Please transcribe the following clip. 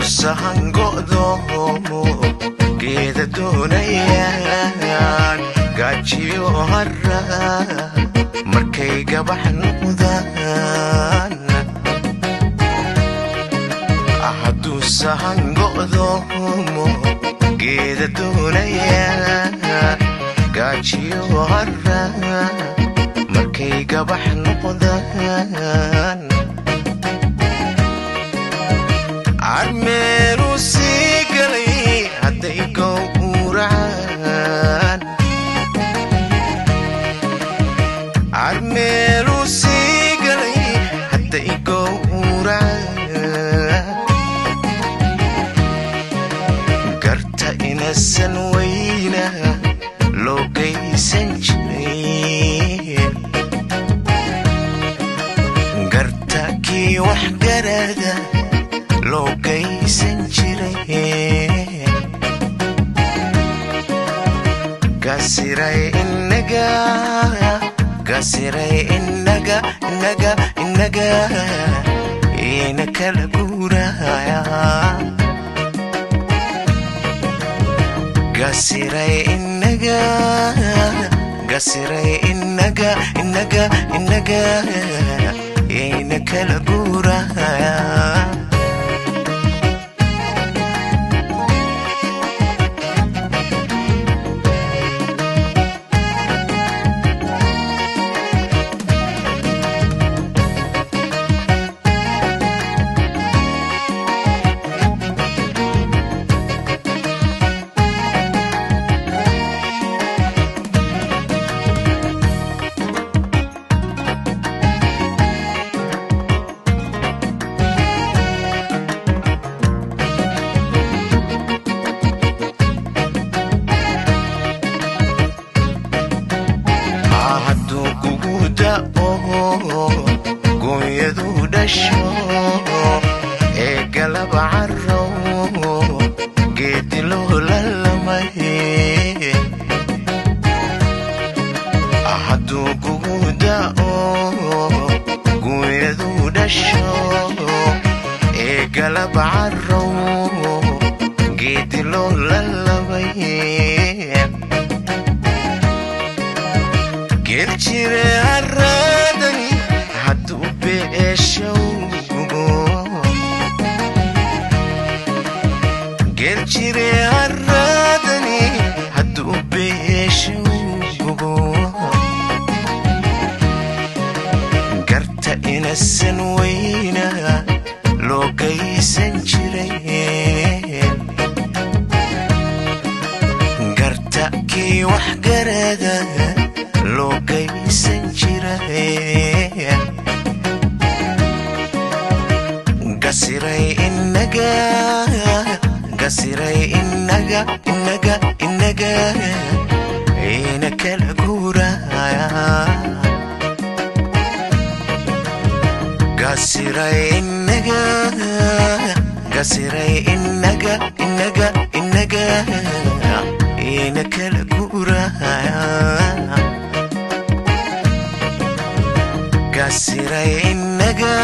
sahan go'doomo geeda doonayaan gaajiyo harra markay gabax noqdaan hadduu sahan go'doomo geeda doonayaan gaajiyo harra markay gabax noqdaan armeelu sii galay hadday gowracaan armeelu sii galay hadday gowracaan garta inasan weyna loo geysan jiray garta kii wax garada loo geysan jiray gasiray inaga ina kala guuraya gasiray inaga ina kala guuraya gooyadu dhasho ee galaba carrow geedi loo lalamay hadduu kugu da'o gooyadu dhasho ee galaba carrow geedi loo lalamay geljire harradani hadduu beeshowgo geljire harradani hadduu beeshowgo garta inasan weyna loo geysan jiray garta kii wax garada loo geysan jiray gasiray inaga ina kala guuraya gasiray inaga ina kala guuraya gasiray inaga